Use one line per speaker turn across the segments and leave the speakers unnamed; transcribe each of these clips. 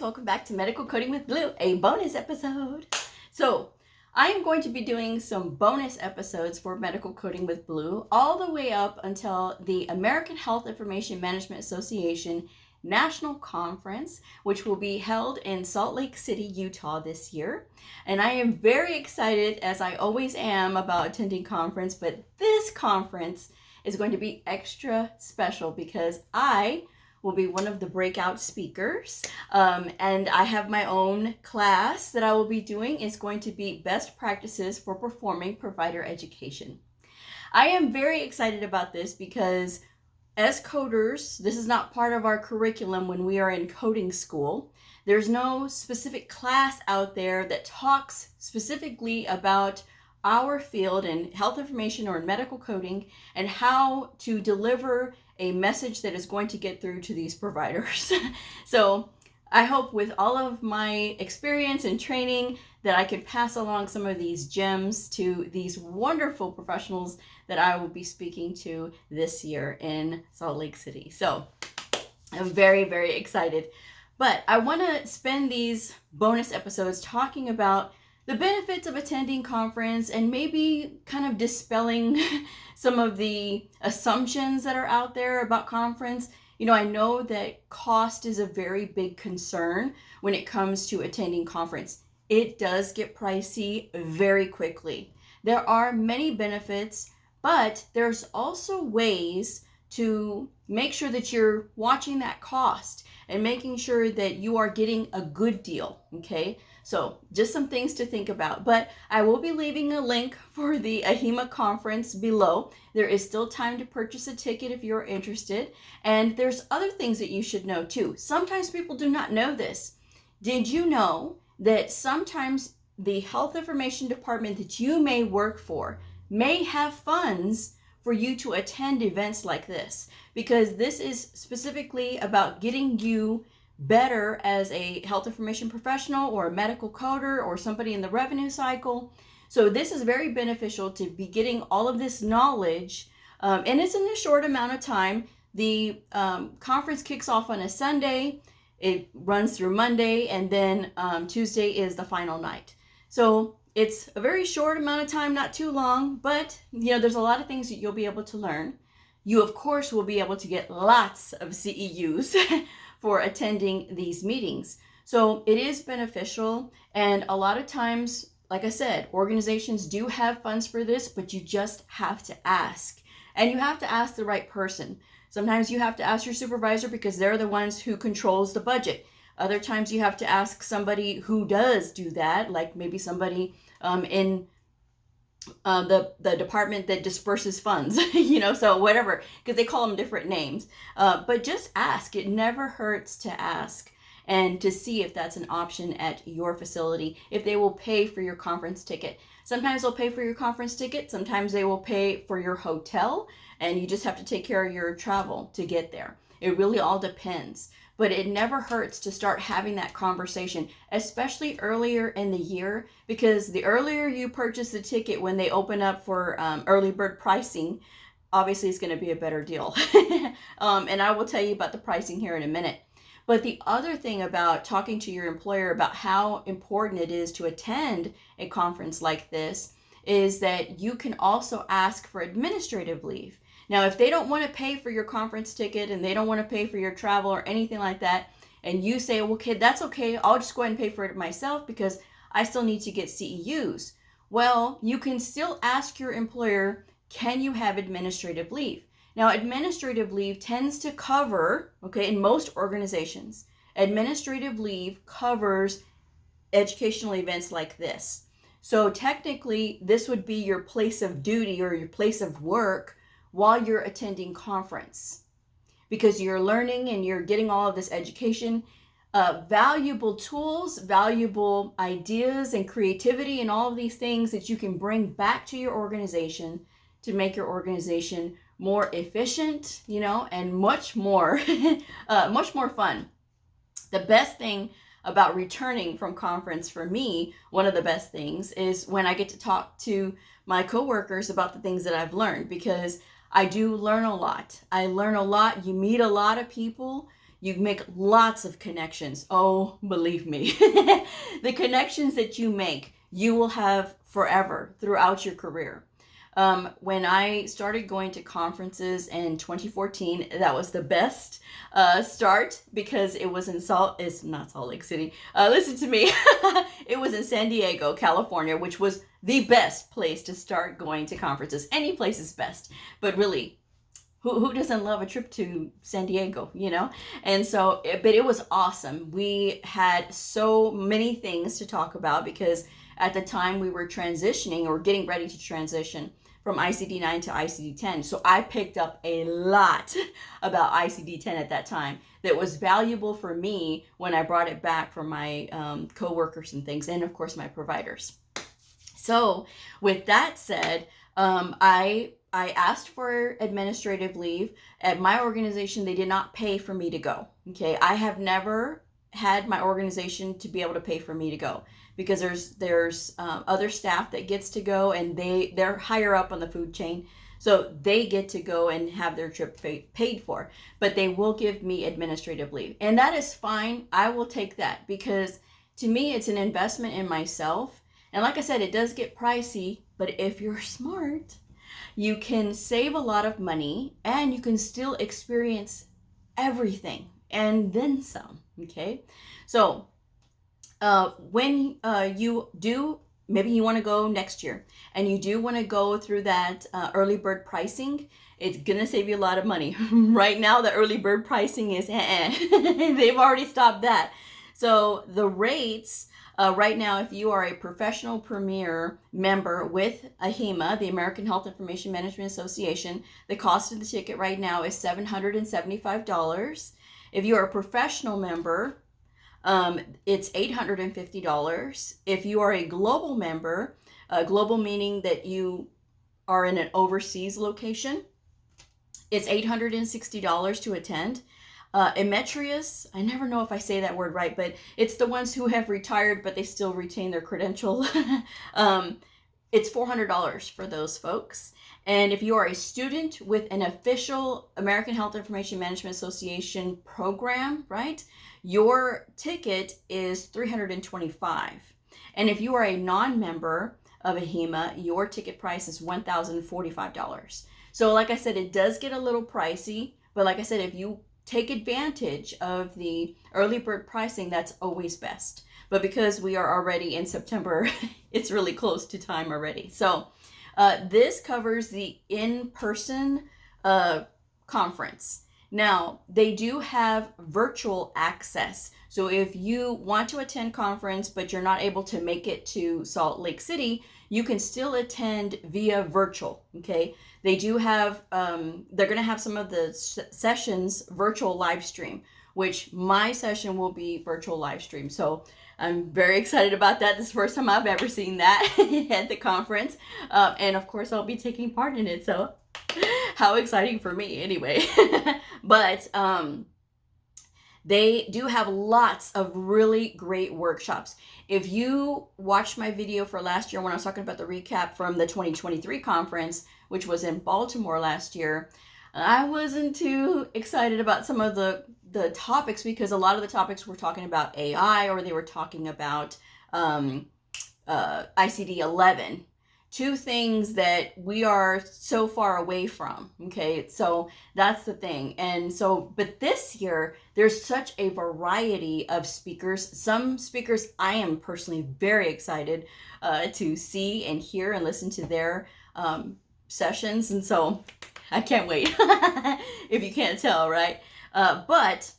welcome back to Medical Coding with Blue, a bonus episode. So I am going to be doing some bonus episodes for Medical Coding with Blue all the way up until the American Health Information Management Association National Conference, which will be held in Salt Lake City, Utah this year. And I am very excited, as I always am, about attending conference, but this conference is going to be extra special because I will be one of the breakout speakers, and I have my own class that I will be doing. It's going to be best practices for performing provider education. I am very excited about this because as coders, this is not part of our curriculum when we are in coding school. There's no specific class out there that talks specifically about our field in health information or in medical coding and how to deliver a message that is going to get through to these providers. So I hope with all of my experience and training that I can pass along some of these gems to these wonderful professionals that I will be speaking to this year in Salt Lake City. So I'm very, very excited. But I want to spend these bonus episodes talking about the benefits of attending conference and maybe kind of dispelling some of the assumptions that are out there about conference. You know, I know that cost is a very big concern when it comes to attending conference. It does get pricey very quickly. There are many benefits, but there's also ways to make sure that you're watching that cost and making sure that you are getting a good deal, okay? So just some things to think about, but I will be leaving a link for the AHIMA conference below. There is still time to purchase a ticket if you're interested. And there's other things that you should know too. Sometimes people do not know this. Did you know that sometimes the health information department that you may work for may have funds for you to attend events like this? Because this is specifically about getting you better as a health information professional or a medical coder or somebody in the revenue cycle. So this is very beneficial to be getting all of this knowledge, and it's in a short amount of time. The conference kicks off on a Sunday, it runs through Monday, and then Tuesday is the final night. So it's a very short amount of time, not too long, but you know, there's a lot of things that you'll be able to learn. You of course will be able to get lots of CEUs for attending these meetings. So it is beneficial, and a lot of times, like I said, organizations do have funds for this, but you just have to ask. And you have to ask the right person. Sometimes you have to ask your supervisor because they're the ones who controls the budget. Other times you have to ask somebody who does do that, like maybe somebody in the department that disperses funds, you know, so whatever, because they call them different names. But just ask. It never hurts to ask and to see if that's an option at your facility, if they will pay for your conference ticket. Sometimes they'll pay for your conference ticket. Sometimes they will pay for your hotel, and you just have to take care of your travel to get there. It really all depends. But it never hurts to start having that conversation, especially earlier in the year, because the earlier you purchase the ticket when they open up for early bird pricing, obviously it's going to be a better deal. And I will tell you about the pricing here in a minute. But the other thing about talking to your employer about how important it is to attend a conference like this is that you can also ask for administrative leave. Now, if they don't want to pay for your conference ticket and they don't want to pay for your travel or anything like that, and you say, well, okay, that's okay, I'll just go ahead and pay for it myself because I still need to get CEUs. Well, you can still ask your employer, can you have administrative leave? Now, administrative leave tends to cover, okay, in most organizations, administrative leave covers educational events like this. So technically, this would be your place of duty or your place of work while you're attending conference, because you're learning and you're getting all of this education, valuable tools, valuable ideas and creativity and all of these things that you can bring back to your organization to make your organization more efficient, you know, and much more fun. The best thing about returning from conference for me, one of the best things is when I get to talk to my coworkers about the things that I've learned, because I do learn a lot. I learn a lot. You meet a lot of people. You make lots of connections. Oh, believe me, the connections that you make, you will have forever throughout your career. When I started going to conferences in 2014, that was the best start because it was it's not Salt Lake City. Listen to me. It was in San Diego, California, which was the best place to start going to conferences. Any place is best, but really, who doesn't love a trip to San Diego, you know? And so, but it was awesome. We had so many things to talk about because at the time we were transitioning or getting ready to transition from ICD-9 to ICD-10. So I picked up a lot about ICD-10 at that time that was valuable for me when I brought it back for my coworkers and things, and of course my providers. So with that said, I asked for administrative leave. At my organization, they did not pay for me to go. Okay, I have never had my organization to be able to pay for me to go because there's other staff that gets to go, and they're higher up on the food chain, so they get to go and have their trip paid for. But they will give me administrative leave, and that is fine. I will take that because to me, it's an investment in myself. And like I said, it does get pricey, but if you're smart, you can save a lot of money and you can still experience everything and then some. Okay, so when you do, maybe you want to go next year and you do want to go through that early bird pricing, it's gonna save you a lot of money. Right now, the early bird pricing is they've already stopped that. So the rates right now, if you are a professional premier member with AHIMA, the American Health Information Management Association, the cost of the ticket right now is $775. If you are a professional member, it's $850. If you are a global member, global meaning that you are in an overseas location, it's $860 to attend. Emetrius, I never know if I say that word right, but it's the ones who have retired, but they still retain their credential. It's $400 for those folks. And if you are a student with an official American Health Information Management Association program, right, your ticket is $325. And if you are a non-member of AHIMA, your ticket price is $1,045. So like I said, it does get a little pricey, but like I said, if you take advantage of the early bird pricing, that's always best. But because we are already in September, it's really close to time already. So this covers the in-person conference. Now, they do have virtual access. So if you want to attend conference, but you're not able to make it to Salt Lake City, you can still attend via virtual, okay? They do have, they're gonna have some of the sessions virtual live stream, which my session will be virtual live stream. So I'm very excited about that. This is the first time I've ever seen that at the conference. And of course I'll be taking part in it. So how exciting for me anyway. But they do have lots of really great workshops. If you watched my video for last year when I was talking about the recap from the 2023 conference, which was in Baltimore last year, I wasn't too excited about some of the topics because a lot of the topics were talking about AI or they were talking about ICD-11. Two things that we are so far away from, okay? So that's the thing. And so, but this year, there's such a variety of speakers. Some speakers I am personally very excited to see and hear and listen to their sessions. And so I can't wait, if you can't tell, right? But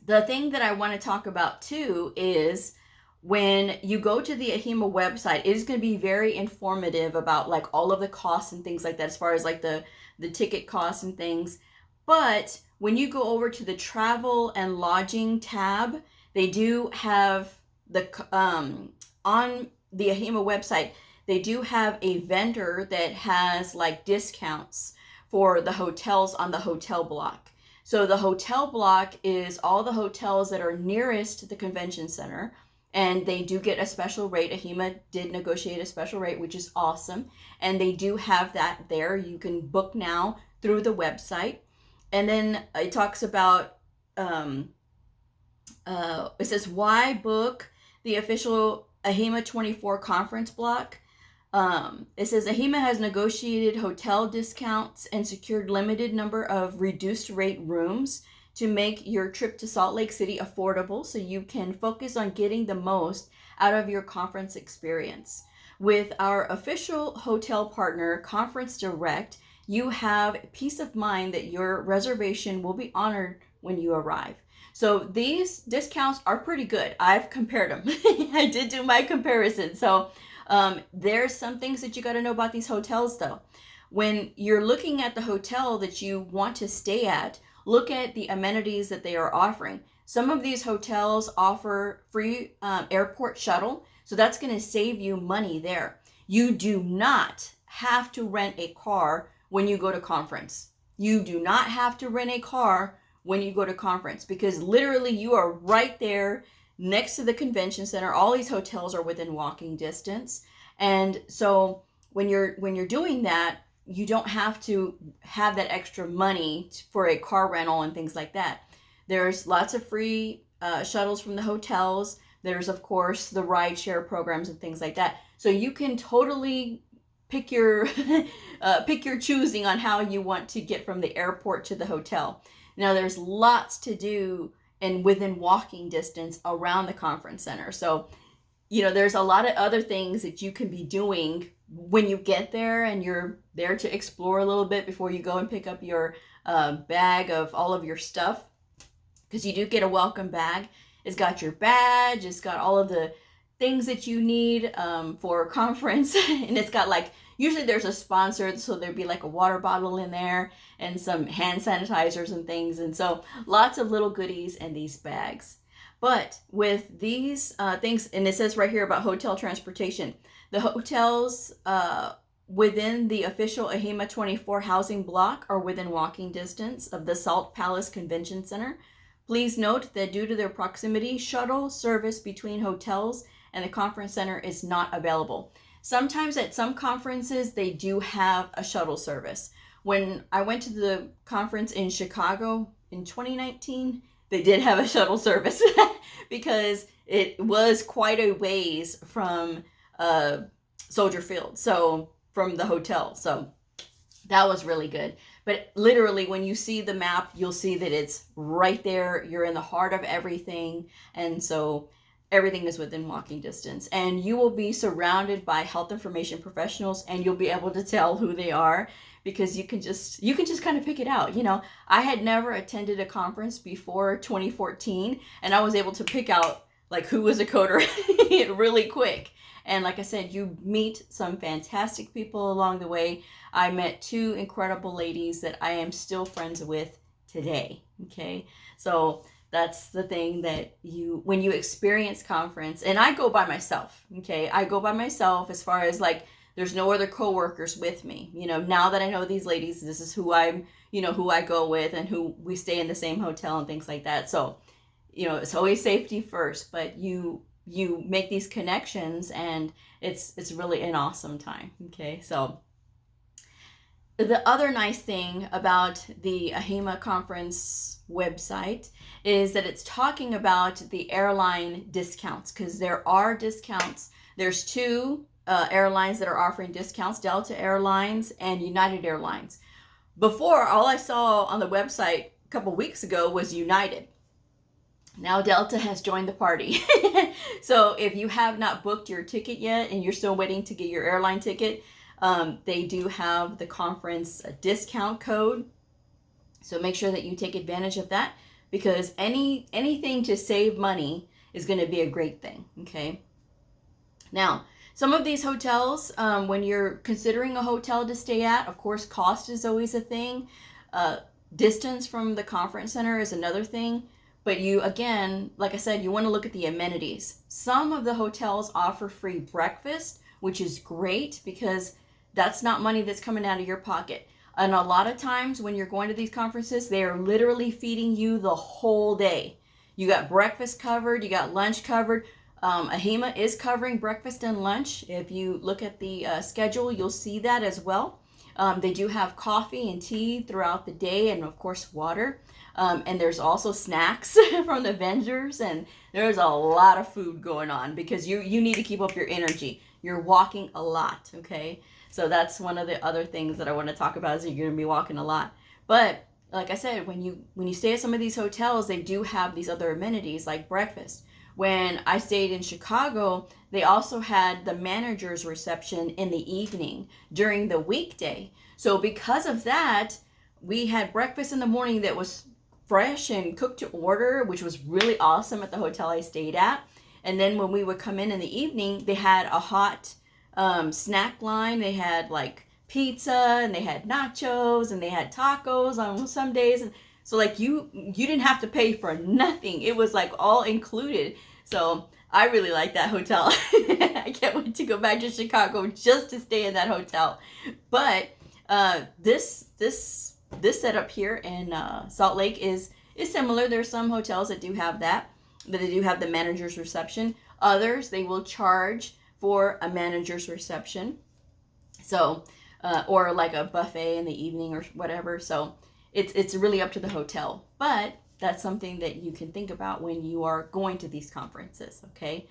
the thing that I want to talk about too is when you go to the AHIMA website, it is going to be very informative about like all of the costs and things like that, as far as like the ticket costs and things. But when you go over to the travel and lodging tab, they do have the on the AHIMA website, they do have a vendor that has like discounts for the hotels on the hotel block. So the hotel block is all the hotels that are nearest the convention center. And they do get a special rate. AHIMA did negotiate a special rate, which is awesome. And they do have that there. You can book now through the website. And then it talks about it says why book the official AHIMA 24 conference block. It says AHIMA has negotiated hotel discounts and secured limited number of reduced rate rooms to make your trip to Salt Lake City affordable so you can focus on getting the most out of your conference experience. With our official hotel partner, Conference Direct, you have peace of mind that your reservation will be honored when you arrive. So these discounts are pretty good. I've compared them. I did do my comparison. So there's some things that you got to know about these hotels though. When you're looking at the hotel that you want to stay at, look at the amenities that they are offering. Some of these hotels offer free airport shuttle, so that's going to save you money there. You do not have to rent a car when you go to conference. You do not have to rent a car when you go to conference because literally you are right there next to the convention center. All these hotels are within walking distance. And so when you're doing that, you don't have to have that extra money for a car rental and things like that. There's lots of free shuttles from the hotels. There's, of course, the rideshare programs and things like that. So you can totally pick your choosing on how you want to get from the airport to the hotel. Now, there's lots to do and within walking distance around the conference center. So, there's a lot of other things that you can be doing when you get there and you're there to explore a little bit before you go and pick up your bag of all of your stuff. Because you do get a welcome bag. It's got your badge. It's got all of the things that you need for a conference. And it's got usually there's a sponsor. So there'd be a water bottle in there and some hand sanitizers and things. And so lots of little goodies in these bags. But with these things, and it says right here about hotel transportation, the hotels within the official AHIMA 24 housing block are within walking distance of the Salt Palace Convention Center. Please note that due to their proximity, shuttle service between hotels and the conference center is not available. Sometimes at some conferences, they do have a shuttle service. When I went to the conference in Chicago in 2019, they did have a shuttle service because it was quite a ways from Soldier Field, so from the hotel. So that was really good. But literally, when you see the map, you'll see that it's right there. You're in the heart of everything. And so everything is within walking distance. And you will be surrounded by health information professionals, and you'll be able to tell who they are because you can just kind of pick it out. I had never attended a conference before 2014, and I was able to pick out who was a coder really quick. And like I said, you meet some fantastic people along the way. I met two incredible ladies that I am still friends with today. Okay. So that's the thing that when you experience conference, and I go by myself. Okay. I go by myself as far as there's no other coworkers with me. Now that I know these ladies, this is who who I go with and who we stay in the same hotel and things like that. So, it's always safety first, but you make these connections and it's really an awesome time. Okay. So the other nice thing about the AHIMA conference website is that it's talking about the airline discounts because there are discounts. There's two airlines that are offering discounts, Delta Airlines and United Airlines. Before, all I saw on the website a couple weeks ago was United. Now Delta has joined the party. So if you have not booked your ticket yet and you're still waiting to get your airline ticket, they do have the conference discount code. So make sure that you take advantage of that because anything to save money is going to be a great thing. Okay. Now, some of these hotels, when you're considering a hotel to stay at, of course, cost is always a thing. Distance from the conference center is another thing. But you, again, like I said, you want to look at the amenities. Some of the hotels offer free breakfast, which is great because that's not money that's coming out of your pocket. And a lot of times when you're going to these conferences, they are literally feeding you the whole day. You got breakfast covered, you got lunch covered. AHIMA is covering breakfast and lunch. If you look at the schedule, you'll see that as well. They do have coffee and tea throughout the day, and of course water. And there's also snacks from the vendors, and there's a lot of food going on because you need to keep up your energy. You're walking a lot, okay? So that's one of the other things that I want to talk about is you're going to be walking a lot. But like I said, when you stay at some of these hotels, they do have these other amenities like breakfast. When I stayed in Chicago, they also had the manager's reception in the evening during the weekday. So because of that, we had breakfast in the morning that was fresh and cooked to order, which was really awesome at the hotel I stayed at. And then when we would come in the evening, they had a hot snack line. They had like pizza, and they had nachos, and they had tacos on some days. And so like you didn't have to pay for nothing. It was like all included. So I really like that hotel. I can't wait to go back to Chicago just to stay in that hotel. But this setup here in Salt Lake is similar. There's some hotels that do have that they do have the manager's reception. Others, they will charge for a manager's reception. So, or like a buffet in the evening or whatever. So it's really up to the hotel. But that's something that you can think about when you are going to these conferences, okay?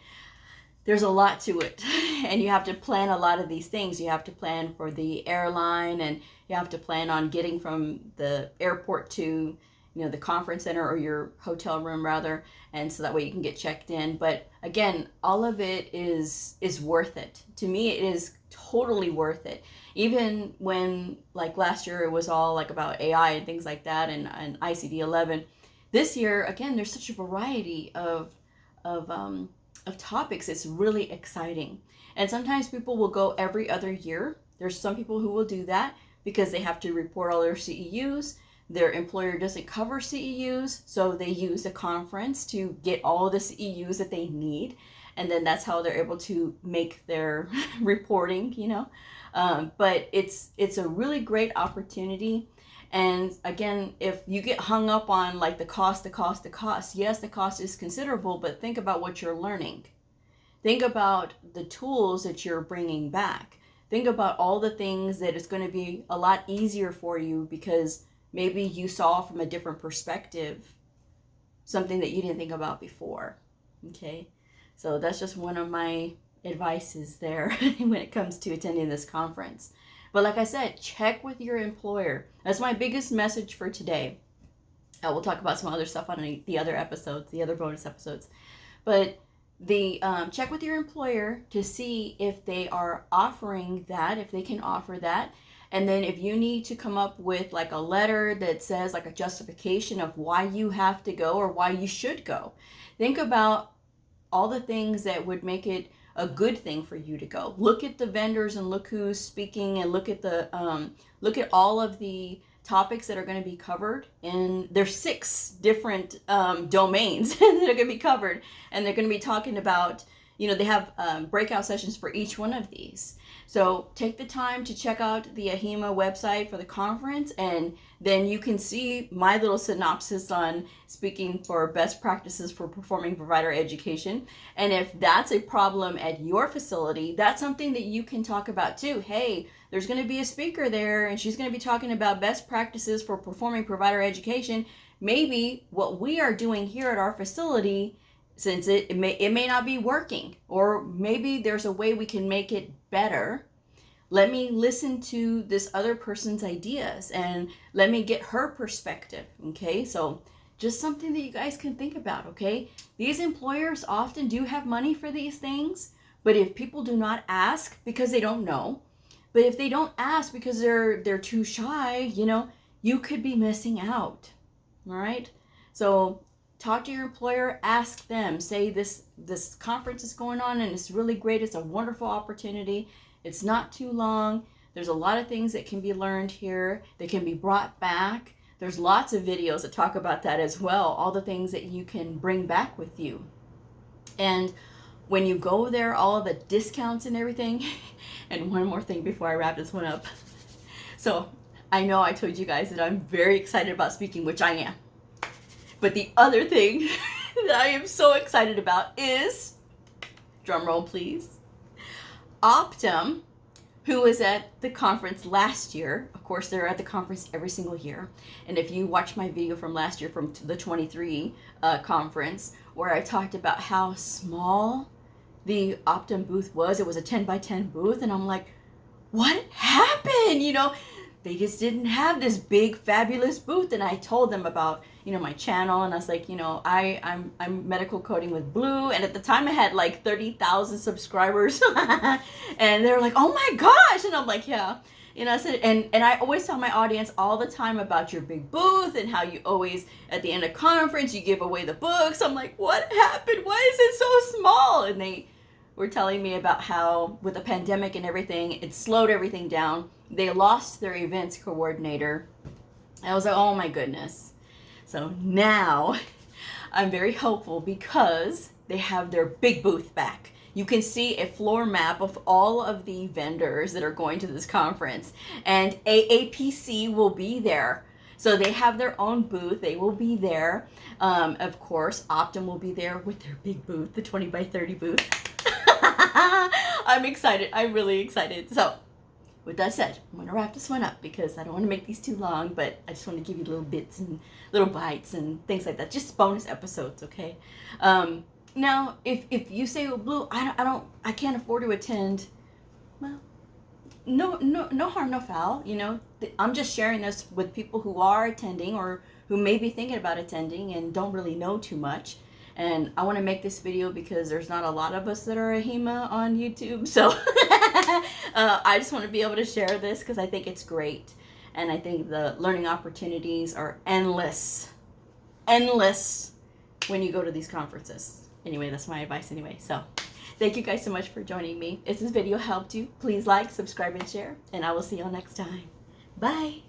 There's a lot to it, and you have to plan a lot of these things. You have to plan for the airline, and you have to plan on getting from the airport to, the conference center or your hotel room rather, and so that way you can get checked in. But again, all of it is worth it. To me, it is totally worth it. Even when, like last year, it was all like about AI and things like that, and ICD-11. This year, again, there's such a variety of topics. It's really exciting. And sometimes people will go every other year. There's some people who will do that because they have to report all their CEUs. Their employer doesn't cover CEUs, so they use the conference to get all the CEUs that they need. And then that's how they're able to make their reporting, But it's a really great opportunity. And again, if you get hung up on like the cost, yes, the cost is considerable, but think about what you're learning. Think about the tools that you're bringing back. Think about all the things that it's going to be a lot easier for you because maybe you saw from a different perspective something that you didn't think about before. Okay, so that's just one of my advices there when it comes to attending this conference. But like I said, check with your employer. That's my biggest message for today. I will talk about some other stuff on the other episodes, the other bonus episodes. But the check with your employer to see if they are offering that, if they can offer that. And then if you need to come up with like a letter that says like a justification of why you have to go or why you should go. Think about all the things that would make it a good thing for you to go. Look at the vendors and look who's speaking, and look at all of the topics that are going to be covered. And there's 6 different domains that are going to be covered, and they're going to be talking about, they have breakout sessions for each one of these. So take the time to check out the AHIMA website for the conference, and then you can see my little synopsis on speaking for best practices for performing provider education. And if that's a problem at your facility, that's something that you can talk about too. Hey, there's going to be a speaker there, and she's going to be talking about best practices for performing provider education. Maybe what we are doing here at our facility, since it may not be working, or maybe there's a way we can make it better. Let me listen to this other person's ideas and let me get her perspective. Okay, so just something that you guys can think about. Okay, these employers often do have money for these things, but if people do not ask because they don't know, but if they don't ask because they're too shy, you could be missing out. All right, so talk to your employer, ask them, say this conference is going on and it's really great. It's a wonderful opportunity. It's not too long. There's a lot of things that can be learned here that can be brought back. There's lots of videos that talk about that as well, all the things that you can bring back with you. And when you go there, all of the discounts and everything. And one more thing before I wrap this one up. So I know I told you guys that I'm very excited about speaking, which I am. But the other thing that I am so excited about is, drum roll please, Optum who was at the conference last year. Of course, they're at the conference every single year. And if you watch my video from last year, from the 23 conference, where I talked about how small the Optum booth was, it was a 10 by 10 booth, and I'm like, what happened? You know, they just didn't have this big fabulous booth. And I told them about, you know, my channel, and I was like, you know, I'm medical coding with Blue, and at the time I had like 30,000 subscribers. And they're like, oh my gosh. And I'm like, yeah. You know, I said, and I always tell my audience all the time about your big booth and how you always, at the end of conference, you give away the books. I'm like, what happened? Why is it so small? And they were telling me about how with the pandemic and everything, it slowed everything down. They lost their events coordinator. I was like, oh my goodness. So now I'm very hopeful because they have their big booth back. You can see a floor map of all of the vendors that are going to this conference, and AAPC will be there. So they have their own booth. They will be there. Of course, Optum will be there with their big booth, the 20 by 30 booth. I'm excited. I'm really excited. So with that said, I'm going to wrap this one up because I don't want to make these too long, but I just want to give you little bits and little bites and things like that. Just bonus episodes, okay? Now, if you say, well, Blue, I can't afford to attend, well, no harm, no foul. You know, I'm just sharing this with people who are attending or who may be thinking about attending and don't really know too much. And I want to make this video because there's not a lot of us that are a HEMA on YouTube. So I just want to be able to share this because I think it's great. And I think the learning opportunities are endless when you go to these conferences. Anyway, that's my advice anyway. So thank you guys so much for joining me. If this video helped you, please like, subscribe, and share. And I will see you all next time. Bye.